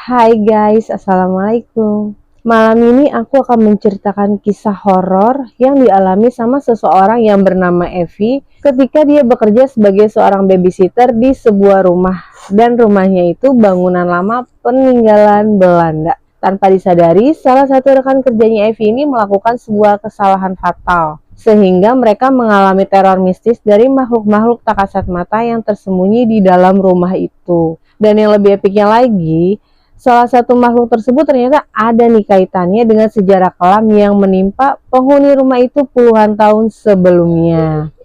Hai guys, assalamualaikum. Malam ini aku akan menceritakan kisah horor yang dialami sama seseorang yang bernama Evi ketika dia bekerja sebagai seorang babysitter di sebuah rumah, dan rumahnya itu bangunan lama peninggalan Belanda. Tanpa disadari, salah satu rekan kerjanya Evi ini melakukan sebuah kesalahan fatal, sehingga mereka mengalami teror mistis dari makhluk-makhluk tak kasat mata yang tersembunyi di dalam rumah itu. Dan yang lebih epiknya lagi, salah satu makhluk tersebut ternyata ada nih kaitannya dengan sejarah kelam yang menimpa penghuni rumah itu puluhan tahun sebelumnya.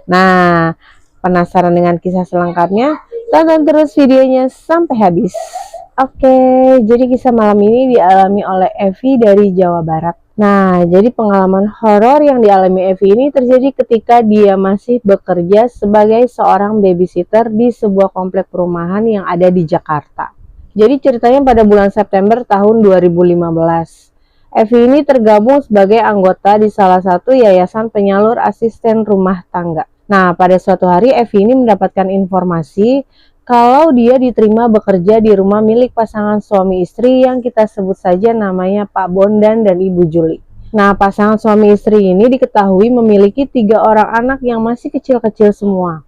Nah, penasaran dengan kisah selengkapnya? Tonton terus videonya sampai habis. Oke, jadi kisah malam ini dialami oleh Evi dari Jawa Barat. Nah, jadi pengalaman horor yang dialami Evi ini terjadi ketika dia masih bekerja sebagai seorang babysitter di sebuah komplek perumahan yang ada di Jakarta. Jadi ceritanya pada bulan September tahun 2015. Evi ini tergabung sebagai anggota di salah satu yayasan penyalur asisten rumah tangga. Nah, pada suatu hari Evi ini mendapatkan informasi kalau dia diterima bekerja di rumah milik pasangan suami istri yang kita sebut saja namanya Pak Bondan dan Ibu Juli. Nah, pasangan suami istri ini diketahui memiliki 3 orang anak yang masih kecil-kecil semua,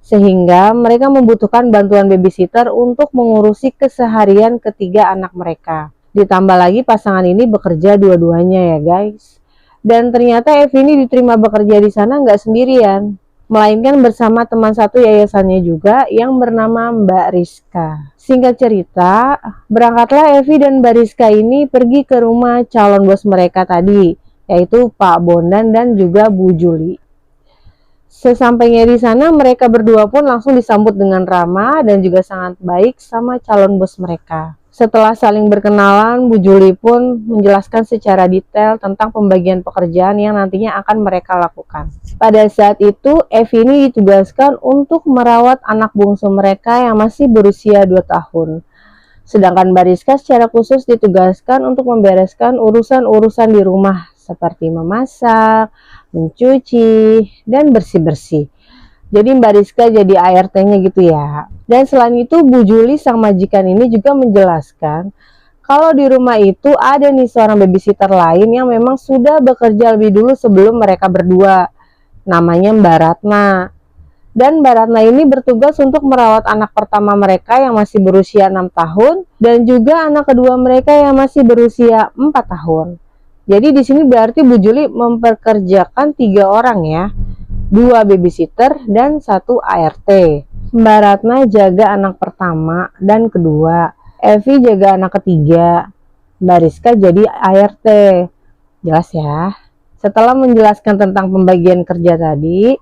sehingga mereka membutuhkan bantuan babysitter untuk mengurusi keseharian ketiga anak mereka. Ditambah lagi pasangan ini bekerja dua-duanya ya guys. Dan ternyata Evi ini diterima bekerja di sana nggak sendirian, melainkan bersama teman satu yayasannya juga yang bernama Mbak Rizka. Singkat cerita, berangkatlah Evi dan Mbak Rizka ini pergi ke rumah calon bos mereka tadi, yaitu Pak Bondan dan juga Bu Juli. Sesampainya di sana, mereka berdua pun langsung disambut dengan ramah dan juga sangat baik sama calon bos mereka. Setelah saling berkenalan, Bu Juli pun menjelaskan secara detail tentang pembagian pekerjaan yang nantinya akan mereka lakukan. Pada saat itu, Evi ini ditugaskan untuk merawat anak bungsu mereka yang masih berusia 2 tahun. Sedangkan Bariska secara khusus ditugaskan untuk membereskan urusan-urusan di rumah, seperti memasak, mencuci, dan bersih-bersih. Jadi Mbak Rizka jadi ART-nya gitu ya. Dan selain itu Bu Juli sang majikan ini juga menjelaskan kalau di rumah itu ada nih seorang babysitter lain yang memang sudah bekerja lebih dulu sebelum mereka berdua. Namanya Mbak Ratna. Dan Mbak Ratna ini bertugas untuk merawat anak pertama mereka yang masih berusia 6 tahun dan juga anak kedua mereka yang masih berusia 4 tahun. Jadi di sini berarti Bu Juli memperkerjakan 3 orang ya. 2 babysitter dan 1 ART. Mbak Ratna jaga anak pertama dan kedua. Evi jaga anak ketiga. Mbak Rizka jadi ART. Jelas ya? Setelah menjelaskan tentang pembagian kerja tadi,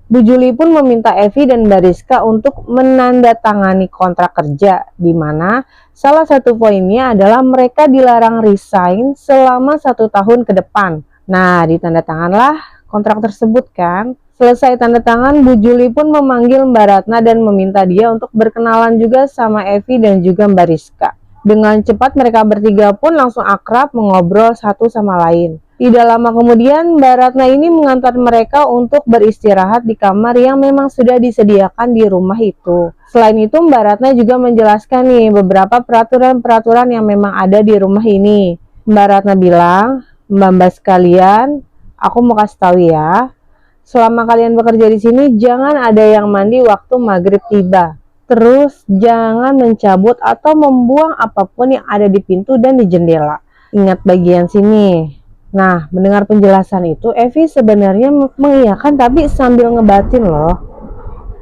Bu Juli pun meminta Evi dan Mbak Rizka untuk menandatangani kontrak kerja, di mana salah satu poinnya adalah mereka dilarang resign selama 1 tahun ke depan. Nah, ditandatanganlah kontrak tersebut kan. Selesai tanda tangan, Bu Juli pun memanggil Mbak Ratna dan meminta dia untuk berkenalan juga sama Evi dan juga Mbak Rizka. Dengan cepat mereka bertiga pun langsung akrab mengobrol satu sama lain. Tidak lama kemudian Mbak Ratna ini mengantar mereka untuk beristirahat di kamar yang memang sudah disediakan di rumah itu. Selain itu Mbak Ratna juga menjelaskan nih beberapa peraturan-peraturan yang memang ada di rumah ini. Mbak Ratna bilang, "Mbak-mbak sekalian, aku mau kasih tahu ya. Selama kalian bekerja di sini, jangan ada yang mandi waktu maghrib tiba. Terus, jangan mencabut atau membuang apapun yang ada di pintu dan di jendela. Ingat bagian sini." Nah, mendengar penjelasan itu, Evi sebenarnya mengiyakan tapi sambil ngebatin loh.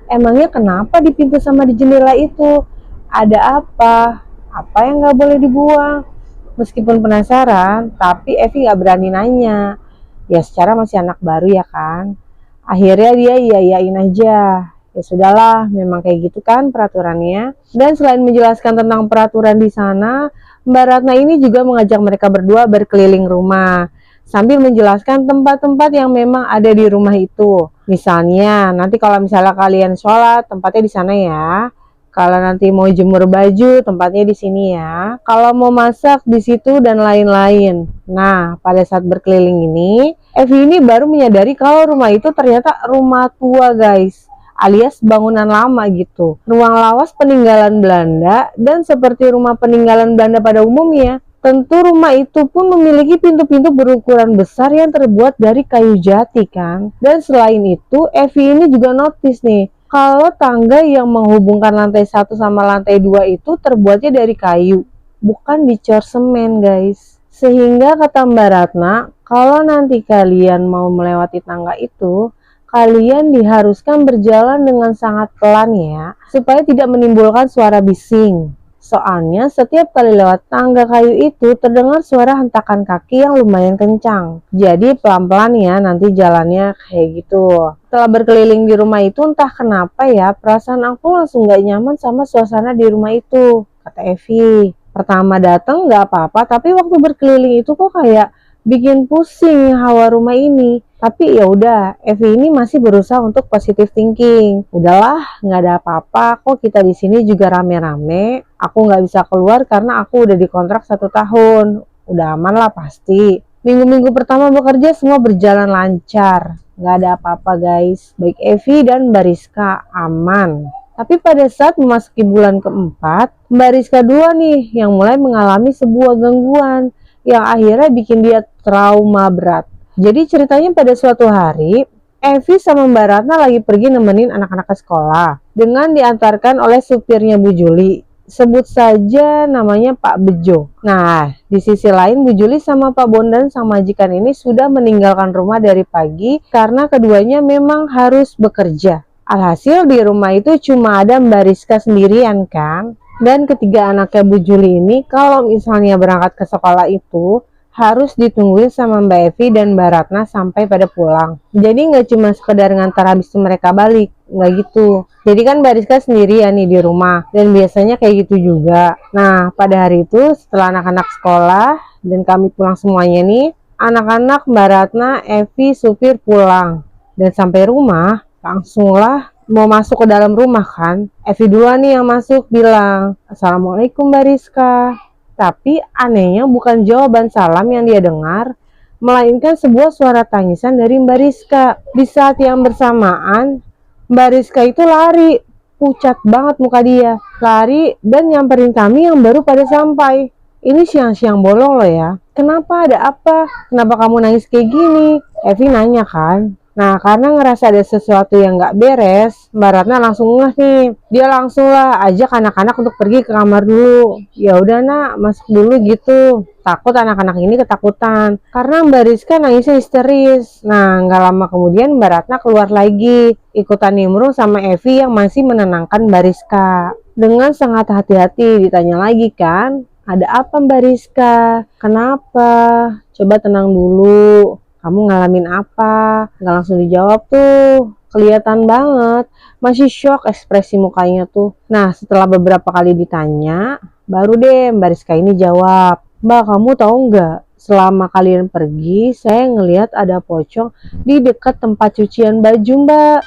Emangnya kenapa di pintu sama di jendela itu? Ada apa? Apa yang gak boleh dibuang? Meskipun penasaran, tapi Evi gak berani nanya. Ya secara masih anak baru ya kan. Akhirnya dia iyain aja. Ya sudahlah, memang kayak gitu kan peraturannya. Dan selain menjelaskan tentang peraturan di sana, Mbak Ratna ini juga mengajak mereka berdua berkeliling rumah sambil menjelaskan tempat-tempat yang memang ada di rumah itu. Misalnya, nanti kalau misalnya kalian sholat, tempatnya di sana ya. Kalau nanti mau jemur baju, tempatnya di sini ya. Kalau mau masak di situ dan lain-lain. Nah, pada saat berkeliling ini, Evi ini baru menyadari kalau rumah itu ternyata rumah tua, guys. alias bangunan lama gitu. Ruang lawas peninggalan Belanda dan seperti rumah peninggalan Belanda pada umumnya, tentu rumah itu pun memiliki pintu-pintu berukuran besar yang terbuat dari kayu jati kan. Dan selain itu, Evi ini juga notice nih, kalau tangga yang menghubungkan lantai 1 sama lantai 2 itu terbuatnya dari kayu, bukan dicor semen guys. Sehingga kata Mbak Ratna, kalau nanti kalian mau melewati tangga itu, kalian diharuskan berjalan dengan sangat pelan ya, supaya tidak menimbulkan suara bising. Soalnya setiap kali lewat tangga kayu itu terdengar suara hentakan kaki yang lumayan kencang. Jadi pelan-pelan ya nanti jalannya kayak gitu. Setelah berkeliling di rumah itu entah kenapa ya, perasaan aku langsung gak nyaman sama suasana di rumah itu, kata Evi. Pertama datang nggak apa-apa, tapi waktu berkeliling itu kok kayak bikin pusing hawa rumah ini. Tapi ya udah, Evi ini masih berusaha untuk positive thinking. Udahlah, nggak ada apa-apa. Kok kita di sini juga rame-rame. Aku nggak bisa keluar karena aku udah dikontrak 1 tahun. Udah aman lah pasti. Minggu-minggu pertama bekerja semua berjalan lancar. Nggak ada apa-apa guys. Baik Evi dan Bariska aman. Tapi pada saat memasuki bulan keempat, Mbak Rizka 2 nih yang mulai mengalami sebuah gangguan yang akhirnya bikin dia trauma berat. Jadi ceritanya pada suatu hari, Evi sama Mbak Ratna lagi pergi nemenin anak-anak ke sekolah dengan diantarkan oleh supirnya Bu Juli. Sebut saja namanya Pak Bejo. Nah, di sisi lain Bu Juli sama Pak Bondan sang majikan ini sudah meninggalkan rumah dari pagi karena keduanya memang harus bekerja. Alhasil di rumah itu cuma ada Mbak Rizka sendirian kan. Dan ketiga anaknya Bu Juli ini kalau misalnya berangkat ke sekolah itu harus ditungguin sama Mbak Evi dan Mbak Ratna sampai pada pulang. Jadi nggak cuma sekedar ngantar habis itu mereka balik, nggak gitu. Jadi kan Mbak Rizka sendirian nih di rumah dan biasanya kayak gitu juga. Nah pada hari itu setelah anak-anak sekolah dan kami pulang semuanya nih, anak-anak Mbak Ratna, Evi, supir pulang. Dan sampai rumah langsunglah mau masuk ke dalam rumah kan. Evi duluan nih yang masuk bilang, "Assalamualaikum Mbak Rizka." Tapi anehnya bukan jawaban salam yang dia dengar, melainkan sebuah suara tangisan dari Mbak Rizka. Di saat yang bersamaan, Mbak Rizka itu lari. Pucat banget muka dia. Lari dan nyamperin kami yang baru pada sampai. Ini siang-siang bolong loh ya. Kenapa, ada apa? Kenapa kamu nangis kayak gini? Evi nanya kan. Nah, karena ngerasa ada sesuatu yang gak beres, Mbak Ratna langsung ngeh nih. Dia langsung lah ajak anak-anak untuk pergi ke kamar dulu. Ya udah nak, masuk dulu gitu. Takut anak-anak ini ketakutan. Karena Mbak Rizka nangisnya histeris. Nah, gak lama kemudian Mbak Ratna keluar lagi. Ikutan nimbrung sama Evi yang masih menenangkan Mbak Rizka. Dengan sangat hati-hati ditanya lagi kan, "Ada apa Mbak Rizka? Kenapa? Coba tenang dulu. Kamu ngalamin apa?" Nggak langsung dijawab tuh. Kelihatan banget. Masih shock ekspresi mukanya tuh. Nah, setelah beberapa kali ditanya, baru deh Mbak Rizka ini jawab. "Mbak, kamu tahu nggak? Selama kalian pergi, saya ngelihat ada pocong di dekat tempat cucian baju, Mbak.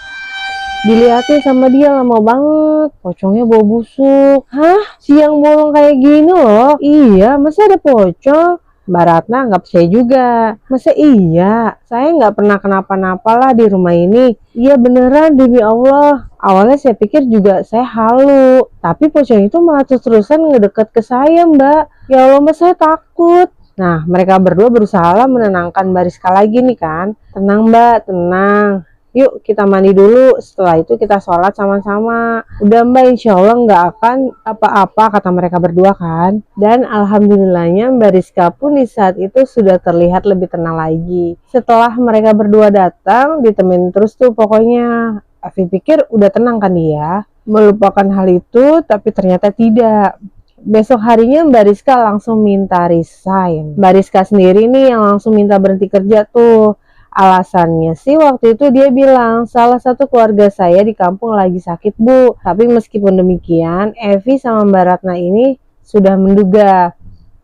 Dilihatin sama dia lama banget. Pocongnya bau busuk." "Hah? Siang bolong kayak gini loh?" "Iya, masa ada pocong?" Mbak Ratna nggak percaya juga. "Masa iya? Saya nggak pernah kenapa-napa lah di rumah ini." "Iya beneran demi Allah. Awalnya saya pikir juga saya halu. Tapi pocong itu malah terus-terusan ngedeket ke saya Mbak. Ya Allah Mbak, saya takut." Nah mereka berdua berusaha menenangkan Mbak Rizka lagi nih kan. "Tenang Mbak, tenang. Yuk kita mandi dulu, setelah itu kita sholat sama-sama." "Udah Mbak, insya Allah nggak akan apa-apa," kata mereka berdua kan. Dan alhamdulillahnya Mbak Rizka pun di saat itu sudah terlihat lebih tenang lagi. Setelah mereka berdua datang, ditemenin terus tuh pokoknya. Evi pikir udah tenang kan dia, melupakan hal itu, tapi ternyata tidak. Besok harinya Mbak Rizka langsung minta resign. Mbak Rizka sendiri nih yang langsung minta berhenti kerja tuh. Alasannya sih waktu itu dia bilang, "Salah satu keluarga saya di kampung lagi sakit Bu." Tapi meskipun demikian, Evi sama Mbak Ratna ini sudah menduga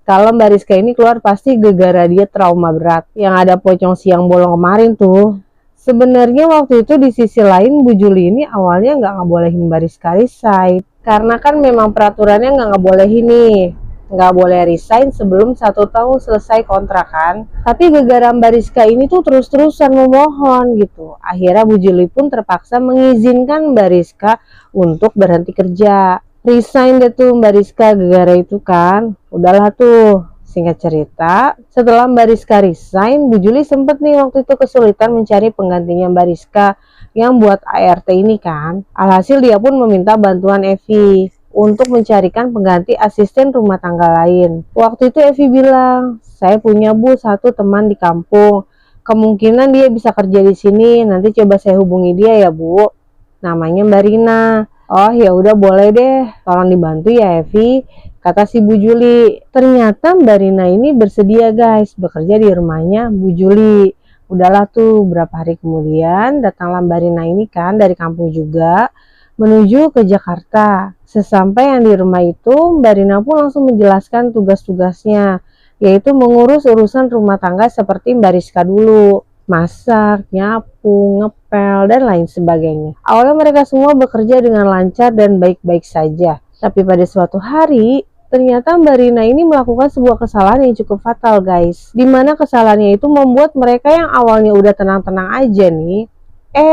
kalau Mbak Rizka ini keluar pasti gara-gara dia trauma berat. Yang ada pocong siang bolong kemarin tuh. Sebenarnya waktu itu di sisi lain Bu Juli ini awalnya nggak ngebolehin Mbak Rizka resign. Karena kan memang peraturannya nggak ngebolehin nih nggak boleh resign sebelum 1 tahun selesai kontrak kan. Tapi gara-gara Mbak Rizka ini tuh terus-terusan memohon gitu. Akhirnya Bu Juli pun terpaksa mengizinkan Mbak Rizka untuk berhenti kerja. Resign deh tuh Mbak Rizka gara-gara itu kan. Udahlah tuh. Singkat cerita, setelah Mbak Rizka resign, Bu Juli sempet nih waktu itu kesulitan mencari penggantinya Mbak Rizka yang buat ART ini kan. Alhasil dia pun meminta bantuan Evi untuk mencarikan pengganti asisten rumah tangga lain. Waktu itu Evi bilang, saya punya Bu satu teman di kampung. Kemungkinan dia bisa kerja di sini. Nanti coba saya hubungi dia ya Bu. Namanya Mbak Rina. Oh ya udah boleh deh. Tolong dibantu ya Evi. Kata si Bu Juli. Ternyata Mbak Rina ini bersedia guys bekerja di rumahnya Bu Juli. Udahlah tuh berapa hari kemudian datanglah Mbak Rina ini kan dari kampung juga menuju ke Jakarta. Sesampai yang di rumah itu Mbak Rina pun langsung menjelaskan tugas-tugasnya, yaitu mengurus urusan rumah tangga seperti Mbak Rizka dulu. Masak, nyapu, ngepel, dan lain sebagainya. Awalnya mereka semua bekerja dengan lancar dan baik-baik saja. Tapi pada suatu hari, ternyata Mbak Rina ini melakukan sebuah kesalahan yang cukup fatal guys. Dimana kesalahannya itu membuat mereka yang awalnya udah tenang-tenang aja nih,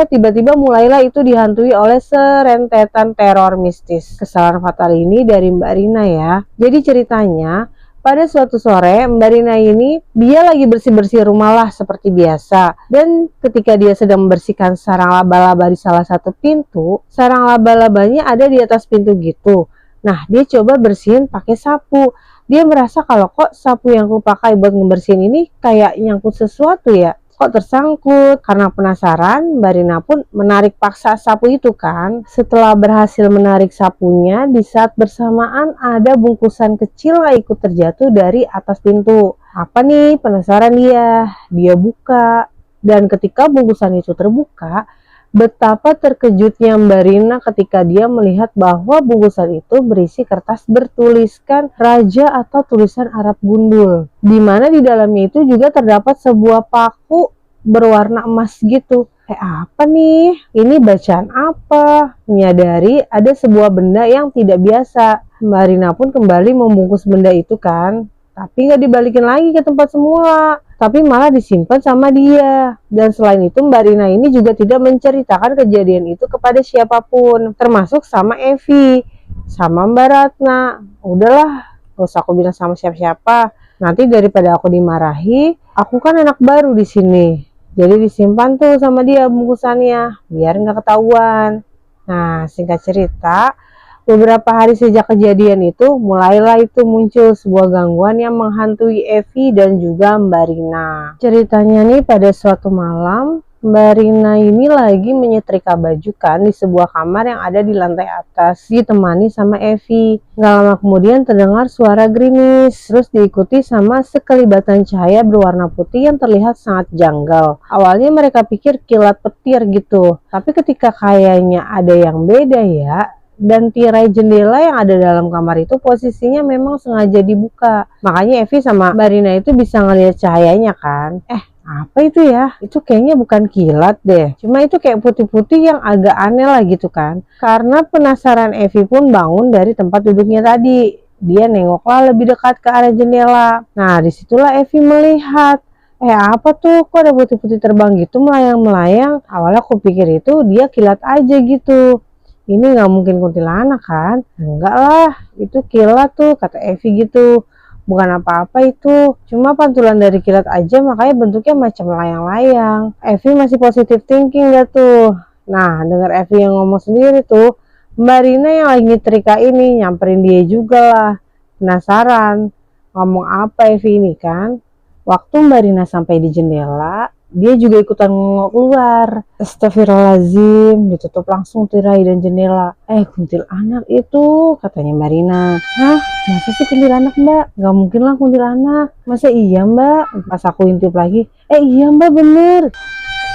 tiba-tiba mulailah itu dihantui oleh serentetan teror mistis. Kesalahan fatal ini dari Mbak Rina ya. Jadi ceritanya, pada suatu sore Mbak Rina ini dia lagi bersih-bersih rumah lah seperti biasa. Dan ketika dia sedang membersihkan sarang laba-laba di salah satu pintu, sarang laba-labanya ada di atas pintu gitu. Nah, dia coba bersihin pakai sapu. Dia merasa kalau kok sapu yang aku pakai buat ngebersihin ini kayak nyangkut sesuatu ya. Kok tersangkut? Karena penasaran, Mbak Rina pun menarik paksa sapu itu kan. Setelah berhasil menarik sapunya, di saat bersamaan ada bungkusan kecil yang ikut terjatuh dari atas pintu. Apa nih? Penasaran dia. Dia buka. Dan ketika bungkusan itu terbuka, betapa terkejutnya Mbak Rina ketika dia melihat bahwa bungkusan itu berisi kertas bertuliskan Raja atau tulisan Arab gundul. Di mana di dalamnya itu juga terdapat sebuah paku berwarna emas gitu. Apa nih? Ini bacaan apa? Menyadari ada sebuah benda yang tidak biasa. Mbak Rina pun kembali membungkus benda itu kan. Tapi nggak dibalikin lagi ke tempat semula. Tapi malah disimpan sama dia. Dan selain itu Mbak Rina ini juga tidak menceritakan kejadian itu kepada siapapun, termasuk sama Evi, sama Mbak Ratna. Udahlah, gak usah aku bilang sama siapa-siapa. Nanti daripada aku dimarahi, aku kan anak baru di sini. Jadi disimpan tuh sama dia bungkusannya, biar nggak ketahuan. Nah, singkat cerita, beberapa hari sejak kejadian itu, mulailah itu muncul sebuah gangguan yang menghantui Evi dan juga Mbak Rina. Ceritanya nih pada suatu malam, Mbak Rina ini lagi menyetrika baju kan di sebuah kamar yang ada di lantai atas, ditemani sama Evi. Gak lama kemudian terdengar suara gerimis, terus diikuti sama sekelibatan cahaya berwarna putih yang terlihat sangat janggal. Awalnya mereka pikir kilat petir gitu, tapi ketika kayaknya ada yang beda ya, dan tirai jendela yang ada dalam kamar itu posisinya memang sengaja dibuka. Makanya Evi sama Mbak Rina itu bisa ngelihat cahayanya kan. Apa itu ya? Itu kayaknya bukan kilat deh. Cuma itu kayak putih-putih yang agak aneh lah gitu kan. Karena penasaran Evi pun bangun dari tempat duduknya tadi. Dia nengoklah lebih dekat ke arah jendela. Nah disitulah Evi melihat. Apa tuh? Kok ada putih-putih terbang gitu melayang-melayang? Awalnya aku pikir itu dia kilat aja gitu. Ini nggak mungkin kuntilanak kan? Enggak lah, itu kilat tuh, kata Evi gitu. Bukan apa-apa itu, cuma pantulan dari kilat aja makanya bentuknya macam layang-layang. Evi masih positive thinking gak tuh? Nah, dengar Evi yang ngomong sendiri tuh, Mbak Rina yang lagi nyetrika ini nyamperin dia juga lah. Penasaran, ngomong apa Evi ini kan? Waktu Mbak Rina sampai di jendela, dia juga ikutan keluar. Astagfirullahaladzim, ditutup langsung tirai dan jendela. Kuntilanak itu, katanya Mbak Rina. Hah? Masa sih kuntilanak Mbak? Gak mungkin lah kuntilanak. Masa iya Mbak? Pas aku intip lagi, iya Mbak bener.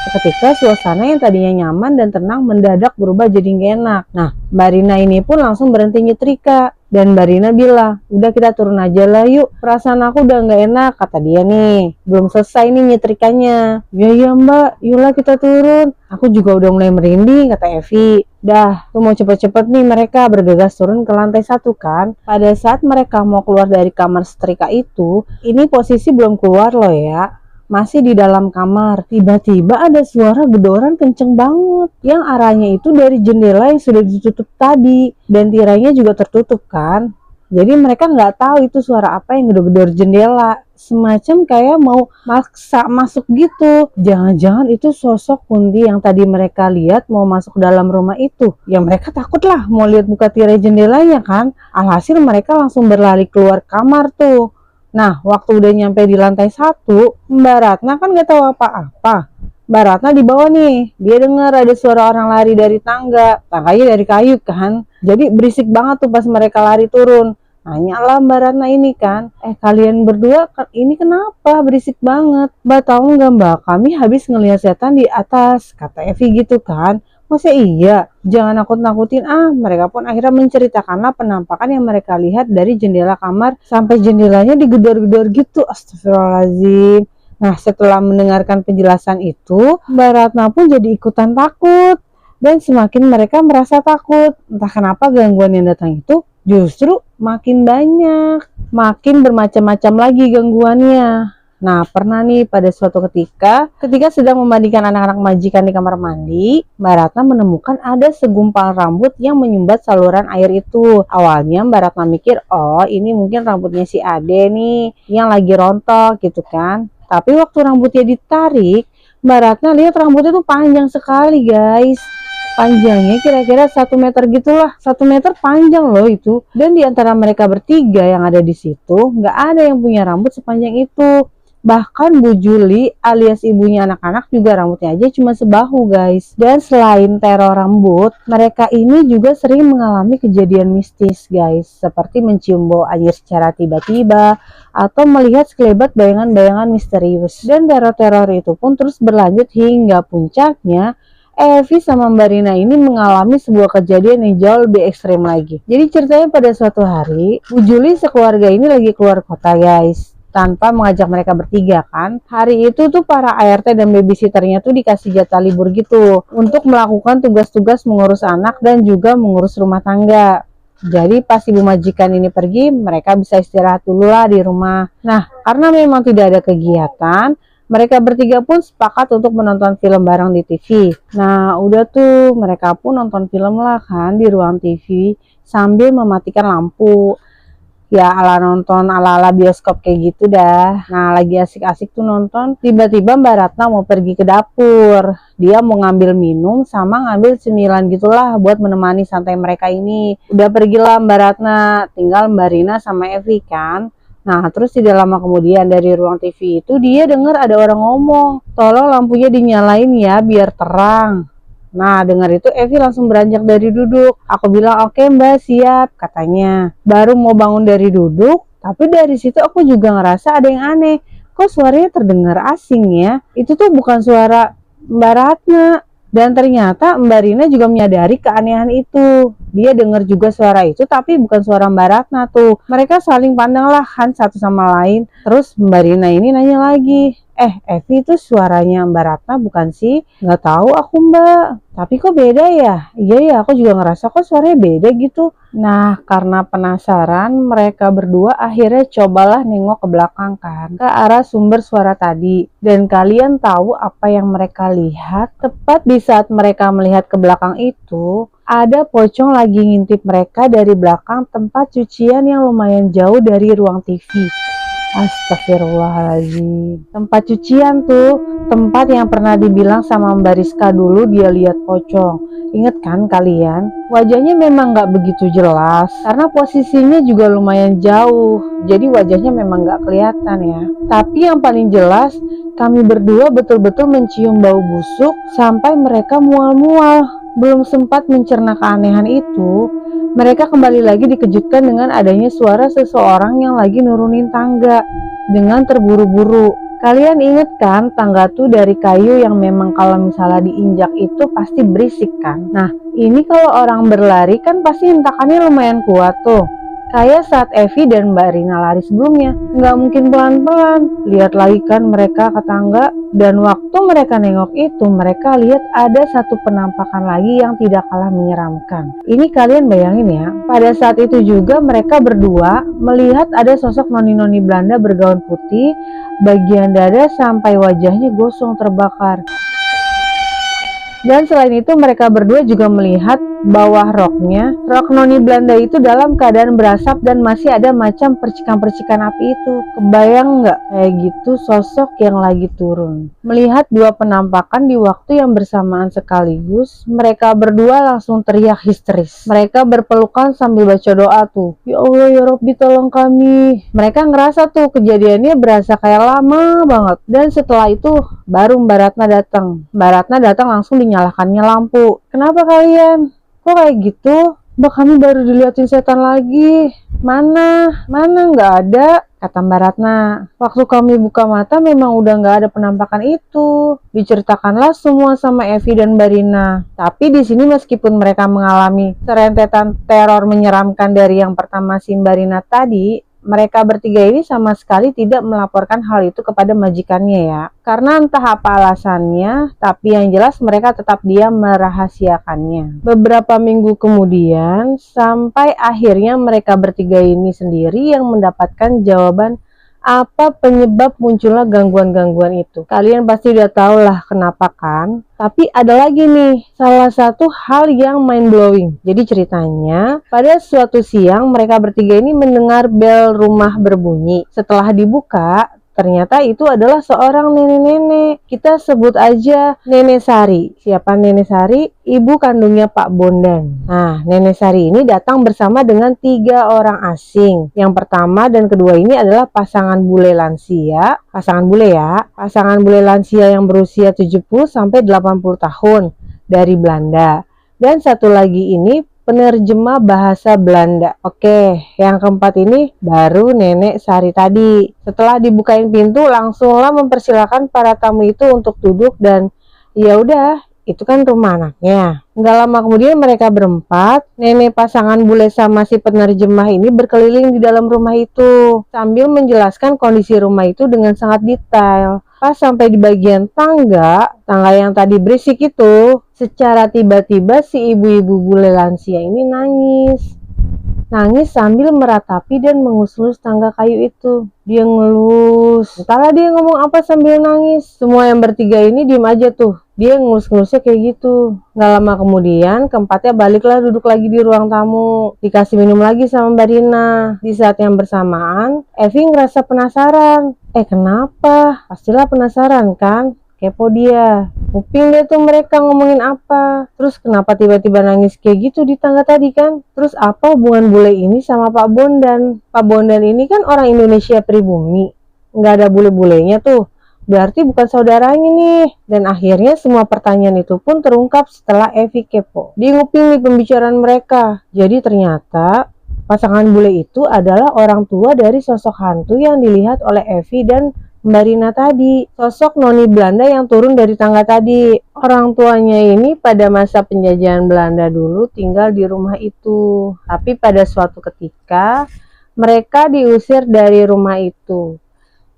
Ketika suasana yang tadinya nyaman dan tenang mendadak berubah jadi gak enak. Nah, Mbak Rina ini pun langsung berhenti nyetrika. Dan Mbak Rina bilang, udah kita turun aja lah yuk, perasaan aku udah nggak enak, kata dia nih. Belum selesai nih nyetrikanya. Ya mbak, yuklah kita turun. Aku juga udah mulai merinding, kata Evi. Dah, tuh mau cepet-cepet nih mereka bergegas turun ke lantai 1 kan. Pada saat mereka mau keluar dari kamar setrika itu, ini posisi belum keluar loh ya. Masih di dalam kamar, tiba-tiba ada suara gedoran kenceng banget yang arahnya itu dari jendela yang sudah ditutup tadi, dan tirainya juga tertutup kan. Jadi mereka nggak tahu itu suara apa yang gedor-gedor jendela, semacam kayak mau maksa masuk gitu. Jangan-jangan itu sosok Kunti yang tadi mereka lihat mau masuk ke dalam rumah itu. Ya mereka takut lah mau lihat buka tirai jendelanya kan. Alhasil mereka langsung berlari keluar kamar tuh. Nah, waktu udah nyampe di lantai 1, Mbak Ratna kan gak tahu apa-apa. Mbak Ratna di bawah nih, dia dengar ada suara orang lari dari tangga. Tangganya dari kayu kan. Jadi berisik banget tuh pas mereka lari turun. Nanyalah Mbak Ratna ini kan, kalian berdua ini kenapa berisik banget? Mbak tahu nggak mbak, kami habis ngelihat setan di atas, kata Evi gitu kan. Masa iya? Jangan nakut-nakutin Mereka pun akhirnya menceritakanlah penampakan yang mereka lihat dari jendela kamar sampai jendelanya digedor-gedor gitu. Astagfirullahaladzim. Nah, setelah mendengarkan penjelasan itu, Mbak Ratna pun jadi ikutan takut. Dan semakin mereka merasa takut. Entah kenapa gangguan yang datang itu justru makin banyak. Makin bermacam-macam lagi gangguannya. Nah, pernah nih pada suatu ketika sedang memandikan anak-anak majikan di kamar mandi, Mbak Ratna menemukan ada segumpal rambut yang menyumbat saluran air itu. Awalnya Mbak Ratna mikir, oh ini mungkin rambutnya si Ade nih yang lagi rontok gitu kan. Tapi waktu rambutnya ditarik, Mbak Ratna lihat rambutnya tuh panjang sekali guys. Panjangnya kira-kira 1 meter gitulah. 1 meter panjang loh itu. Dan di antara mereka bertiga yang ada di situ, nggak ada yang punya rambut sepanjang itu. Bahkan Bu Juli alias ibunya anak-anak juga rambutnya aja cuma sebahu guys. Dan selain teror rambut, mereka ini juga sering mengalami kejadian mistis guys. Seperti mencium bau air secara tiba-tiba atau melihat sekelebat bayangan-bayangan misterius. Dan teror-teror itu pun terus berlanjut hingga puncaknya Evi sama Mbak Rina ini mengalami sebuah kejadian yang jauh lebih ekstrim lagi. Jadi ceritanya pada suatu hari, Bu Juli sekeluarga ini lagi keluar kota guys. Tanpa mengajak mereka bertiga kan. Hari itu tuh para ART dan babysitternya tuh dikasih jatah libur gitu untuk melakukan tugas-tugas mengurus anak dan juga mengurus rumah tangga. Jadi pas ibu majikan ini pergi, mereka bisa istirahat dulu lah di rumah. Nah, karena memang tidak ada kegiatan, mereka bertiga pun sepakat untuk menonton film bareng di TV. Nah, udah tuh mereka pun nonton film lah kan di ruang TV sambil mematikan lampu. Ya nonton ala-ala bioskop kayak gitu dah. Nah lagi asik-asik tuh nonton, tiba-tiba Mbak Ratna mau pergi ke dapur. Dia mau ngambil minum sama ngambil cemilan gitulah buat menemani santai mereka ini. Udah pergilah Mbak Ratna, tinggal Mbak Rina sama Evi kan. Nah terus tidak lama kemudian dari ruang TV itu dia dengar ada orang ngomong, tolong lampunya dinyalain ya biar terang. Nah, dengar itu Evi langsung beranjak dari duduk. Aku bilang, oke mbak, siap, katanya. Baru mau bangun dari duduk, tapi dari situ aku juga ngerasa ada yang aneh. Kok suaranya terdengar asing ya? Itu tuh bukan suara Mbak Ratna. Dan ternyata Mbak Rina juga menyadari keanehan itu. Dia dengar juga suara itu, tapi bukan suara Mbak Ratna tuh. Mereka saling pandang lah kan satu sama lain. Terus Mbak Rina ini nanya lagi, Evi itu suaranya Mbak Ratna bukan sih? Nggak tahu aku mbak. Tapi kok beda ya? Iya ya, aku juga ngerasa kok suaranya beda gitu. Nah, karena penasaran, mereka berdua akhirnya cobalah nengok ke belakang kan, ke arah sumber suara tadi. Dan kalian tahu apa yang mereka lihat? Tepat di saat mereka melihat ke belakang itu, ada pocong lagi ngintip mereka dari belakang tempat cucian yang lumayan jauh dari ruang TV. Astagfirullahaladzim. Tempat cucian tuh, tempat yang pernah dibilang sama Mbak Rizka dulu dia lihat pocong. Ingat kan kalian? Wajahnya memang gak begitu jelas, karena posisinya juga lumayan jauh. Jadi wajahnya memang gak kelihatan ya. Tapi yang paling jelas, kami berdua betul-betul mencium bau busuk sampai mereka mual-mual. Belum sempat mencerna keanehan itu, mereka kembali lagi dikejutkan dengan adanya suara seseorang yang lagi nurunin tangga dengan terburu-buru. Kalian inget kan tangga tuh dari kayu yang memang kalau misalnya diinjak itu pasti berisik kan. Nah ini kalau orang berlari kan pasti hentakannya lumayan kuat tuh. Kayak saat Evi dan Mbak Rina lari sebelumnya. Nggak mungkin pelan-pelan. Lihat lagi kan mereka ke tangga. Dan waktu mereka nengok itu, mereka lihat ada satu penampakan lagi yang tidak kalah menyeramkan. Ini kalian bayangin ya, pada saat itu juga mereka berdua melihat ada sosok noni-noni Belanda bergaun putih, bagian dada sampai wajahnya gosong terbakar. Dan selain itu mereka berdua juga melihat bawah roknya, rok noni Belanda itu dalam keadaan berasap dan masih ada macam percikan-percikan api itu. Kebayang nggak kayak gitu sosok yang lagi turun? Melihat dua penampakan di waktu yang bersamaan sekaligus, mereka berdua langsung teriak histeris. Mereka berpelukan sambil baca doa tuh. Ya Allah ya Robbi tolong kami. Mereka ngerasa tuh kejadiannya berasa kayak lama banget. Dan setelah itu baru Mbak Ratna datang. Mbak Ratna datang langsung dinyalakannya lampu. Kenapa kalian? Kok kayak gitu? Mbak kami baru diliatin setan lagi. Mana nggak ada, kata Mbak Ratna. Waktu kami buka mata memang udah nggak ada penampakan itu. Diceritakanlah semua sama Evi dan Mbak Rina. Tapi di sini meskipun mereka mengalami serentetan teror menyeramkan dari yang pertama si Mbak Rina tadi, mereka bertiga ini sama sekali tidak melaporkan hal itu kepada majikannya ya. Karena entah apa alasannya, tapi yang jelas mereka tetap diam merahasiakannya. Beberapa minggu kemudian, sampai akhirnya mereka bertiga ini sendiri yang mendapatkan jawaban apa penyebab munculnya gangguan-gangguan itu. Kalian pasti udah tahu lah kenapa kan. Tapi ada lagi nih, salah satu hal yang mind blowing. Jadi ceritanya, pada suatu siang mereka bertiga ini mendengar bel rumah berbunyi. Setelah dibuka, ternyata itu adalah seorang nenek-nenek. Kita sebut aja Nenek Sari. Siapa Nenek Sari? Ibu kandungnya Pak Bondan. Nah, Nenek Sari ini datang bersama dengan 3 orang asing. Yang pertama dan kedua ini adalah pasangan bule lansia. Pasangan bule ya. Pasangan bule lansia yang berusia 70-80 tahun dari Belanda. Dan satu lagi ini penerjemah bahasa Belanda. Oke, yang keempat ini baru Nenek Sari tadi. Setelah dibukain pintu, langsunglah mempersilahkan para tamu itu untuk duduk dan ya udah, itu kan rumah anaknya. Nggak lama kemudian mereka berempat, nenek pasangan bule sama si penerjemah ini berkeliling di dalam rumah itu sambil menjelaskan kondisi rumah itu dengan sangat detail. Pas sampai di bagian tangga yang tadi berisik itu, secara tiba-tiba si ibu-ibu bule lansia ini nangis. Nangis sambil meratapi dan mengelus-elus tangga kayu itu. Dia ngelus. Entahlah dia ngomong apa sambil nangis. Semua yang bertiga ini diem aja tuh. Dia ngelus-ngelusnya kayak gitu. Gak lama kemudian, keempatnya baliklah duduk lagi di ruang tamu. Dikasih minum lagi sama Mbak Rina. Di saat yang bersamaan, Evi ngerasa penasaran. Kenapa? Pastilah penasaran kan? Kepo dia. Kuping dia tuh mereka ngomongin apa. Terus kenapa tiba-tiba nangis kayak gitu di tangga tadi kan? Terus apa hubungan bule ini sama Pak Bondan? Pak Bondan ini kan orang Indonesia pribumi. Nggak ada bule-bulenya tuh. Berarti bukan saudaranya nih. Dan akhirnya semua pertanyaan itu pun terungkap setelah Evi kepo. Dia nguping nih pembicaraan mereka. Jadi ternyata pasangan bule itu adalah orang tua dari sosok hantu yang dilihat oleh Evi dan Mbak Rina tadi, sosok noni Belanda yang turun dari tangga tadi. Orang tuanya ini pada masa penjajahan Belanda dulu tinggal di rumah itu. Tapi pada suatu ketika, mereka diusir dari rumah itu.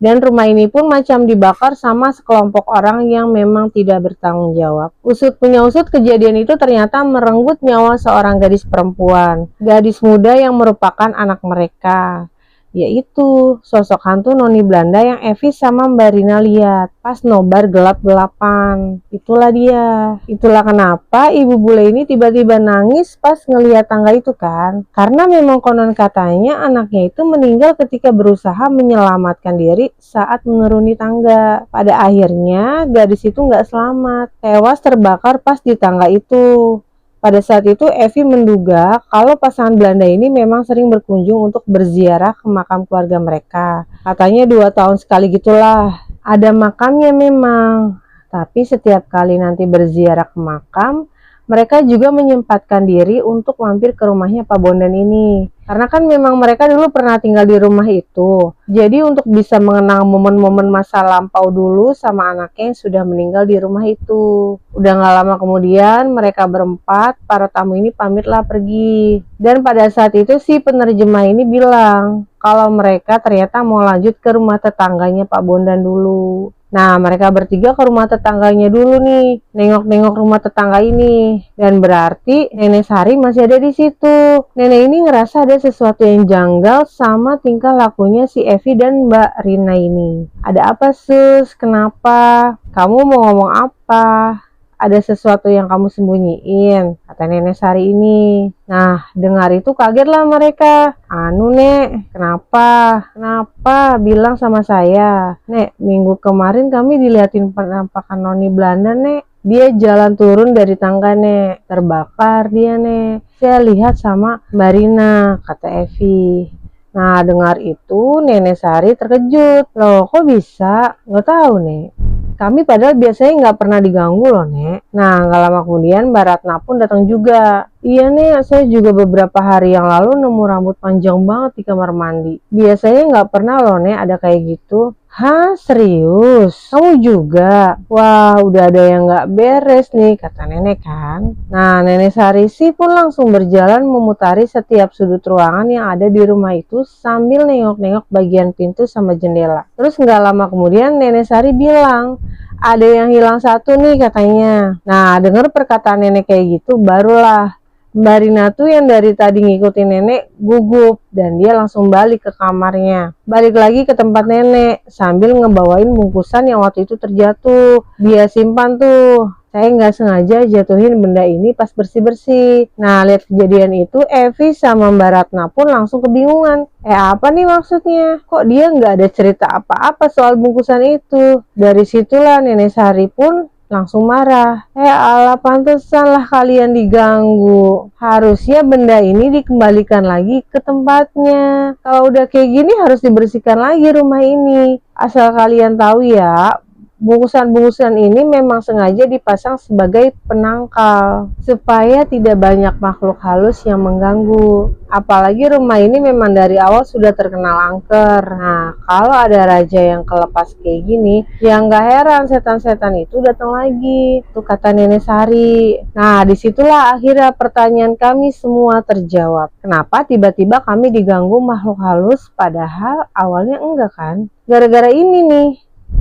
Dan rumah ini pun macam dibakar sama sekelompok orang yang memang tidak bertanggung jawab. Usut punya usut, kejadian itu ternyata merenggut nyawa seorang gadis perempuan. Gadis muda yang merupakan anak mereka. Yaitu sosok hantu noni Belanda yang Evi sama Mbak Rina lihat pas nobar gelap-gelapan. Itulah dia. Itulah kenapa ibu bule ini tiba-tiba nangis pas ngelihat tangga itu kan. Karena memang konon katanya anaknya itu meninggal ketika berusaha menyelamatkan diri saat menuruni tangga. Pada akhirnya gadis itu nggak selamat, tewas terbakar pas di tangga itu. Pada saat itu Evi menduga kalau pasangan Belanda ini memang sering berkunjung untuk berziarah ke makam keluarga mereka. Katanya 2 tahun sekali gitulah. Ada makamnya memang. Tapi setiap kali nanti berziarah ke makam, mereka juga menyempatkan diri untuk mampir ke rumahnya Pak Bondan ini. Karena kan memang mereka dulu pernah tinggal di rumah itu. Jadi untuk bisa mengenang momen-momen masa lampau dulu sama anaknya yang sudah meninggal di rumah itu. Udah gak lama kemudian mereka berempat, para tamu ini pamitlah pergi. Dan pada saat itu si penerjemah ini bilang kalau mereka ternyata mau lanjut ke rumah tetangganya Pak Bondan dulu. Nah, mereka bertiga ke rumah tetangganya dulu nih, nengok-nengok rumah tetangga ini. Dan berarti Nenek Sari masih ada di situ. Nenek ini ngerasa ada sesuatu yang janggal sama tingkah lakunya si Evi dan Mbak Rina ini. Ada apa, Sus? Kenapa? Kamu mau ngomong apa? Ada sesuatu yang kamu sembunyiin, kata Nenek Sari ini. Nah, dengar itu kagetlah mereka. Anu, Nek, kenapa? Kenapa? Bilang sama saya. Nek, minggu kemarin kami dilihatin penampakan Noni Belanda, Nek. Dia jalan turun dari tangga, Nek. Terbakar dia, Nek. Saya lihat sama Mbak Rina, kata Evi. Nah, dengar itu Nenek Sari terkejut. Loh, kok bisa? Nggak tahu, Nek. Kami padahal biasanya nggak pernah diganggu loh, Nek. Nah, nggak lama kemudian Mbak Ratna pun datang juga. Iya, Nek, saya juga beberapa hari yang lalu nemu rambut panjang banget di kamar mandi. Biasanya nggak pernah loh, Nek, ada kayak gitu. Hah, serius? Kamu juga? Wah, udah ada yang nggak beres nih, kata Nenek kan. Nah, Nenek Sarisi pun langsung berjalan memutari setiap sudut ruangan yang ada di rumah itu sambil nengok-nengok bagian pintu sama jendela. Terus nggak lama kemudian Nenek Sari bilang, ada yang hilang satu nih katanya. Nah, dengar perkataan Nenek kayak gitu, barulah Mbak Rina tuh yang dari tadi ngikutin Nenek gugup dan dia langsung balik ke kamarnya. Balik lagi ke tempat Nenek sambil ngebawain bungkusan yang waktu itu terjatuh. Dia simpan tuh. Saya nggak sengaja jatuhin benda ini pas bersih-bersih. Nah, lihat kejadian itu, Evi sama Mbak Ratna pun langsung kebingungan. Apa nih maksudnya? Kok dia nggak ada cerita apa-apa soal bungkusan itu? Dari situlah Nenek Sari pun langsung marah. Alah, pantesan lah kalian diganggu. Harusnya benda ini dikembalikan lagi ke tempatnya. Kalau udah kayak gini harus dibersihkan lagi rumah ini. Asal kalian tahu ya, bungkusan-bungkusan ini memang sengaja dipasang sebagai penangkal supaya tidak banyak makhluk halus yang mengganggu. Apalagi rumah ini memang dari awal sudah terkenal angker. Nah, kalau ada raja yang kelepas kayak gini, ya nggak heran setan-setan itu datang lagi. Itu kata Nenek Sari. Nah, disitulah akhirnya pertanyaan kami semua terjawab. Kenapa tiba-tiba kami diganggu makhluk halus padahal awalnya enggak kan? Gara-gara ini nih.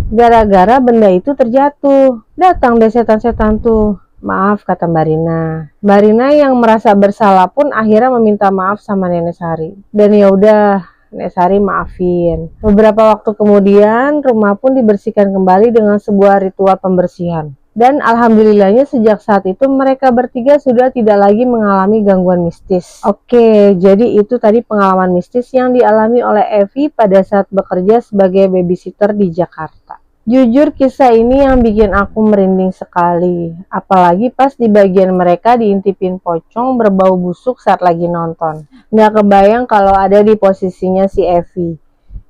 Gara-gara benda itu terjatuh. Datang deh setan-setan tuh. Maaf, kata Mbak Rina. Mbak Rina yang merasa bersalah pun akhirnya meminta maaf sama Nenek Sari. Dan ya udah, Nenek Sari maafin. Beberapa waktu kemudian, rumah pun dibersihkan kembali dengan sebuah ritual pembersihan. Dan alhamdulillahnya sejak saat itu mereka bertiga sudah tidak lagi mengalami gangguan mistis. Oke, jadi itu tadi pengalaman mistis yang dialami oleh Evi pada saat bekerja sebagai babysitter di Jakarta. Jujur kisah ini yang bikin aku merinding sekali. Apalagi pas di bagian mereka diintipin pocong berbau busuk saat lagi nonton. Nggak kebayang kalau ada di posisinya si Evi.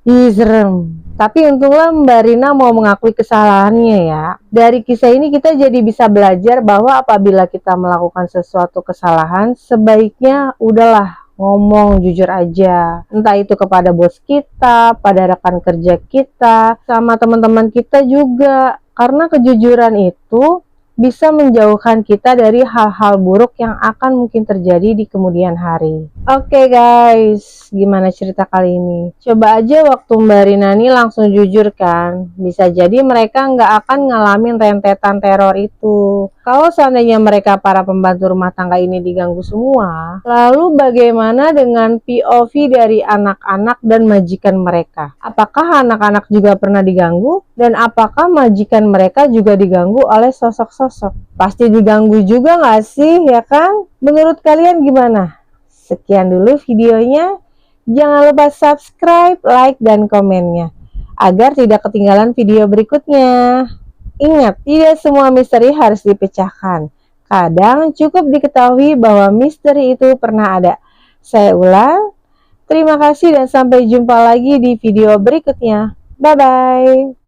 Ih, serem. Tapi untunglah Mbak Rina mau mengakui kesalahannya ya. Dari kisah ini kita jadi bisa belajar bahwa apabila kita melakukan sesuatu kesalahan, sebaiknya udahlah ngomong jujur aja. Entah itu kepada bos kita, pada rekan kerja kita, sama teman-teman kita juga. Karena kejujuran itu bisa menjauhkan kita dari hal-hal buruk yang akan mungkin terjadi di kemudian hari. Oke guys, gimana cerita kali ini? Coba aja waktu Mbak Rina ini langsung jujur kan, bisa jadi mereka nggak akan ngalamin rentetan teror itu. Kalau seandainya mereka para pembantu rumah tangga ini diganggu semua, lalu bagaimana dengan POV dari anak-anak dan majikan mereka? Apakah anak-anak juga pernah diganggu? Dan apakah majikan mereka juga diganggu oleh sosok-sosok? Pasti diganggu juga nggak sih, ya kan? Menurut kalian gimana? Sekian dulu videonya. Jangan lupa subscribe, like, dan komennya agar tidak ketinggalan video berikutnya. Ingat, tidak semua misteri harus dipecahkan. Kadang cukup diketahui bahwa misteri itu pernah ada. Saya ulang, terima kasih dan sampai jumpa lagi di video berikutnya. Bye-bye.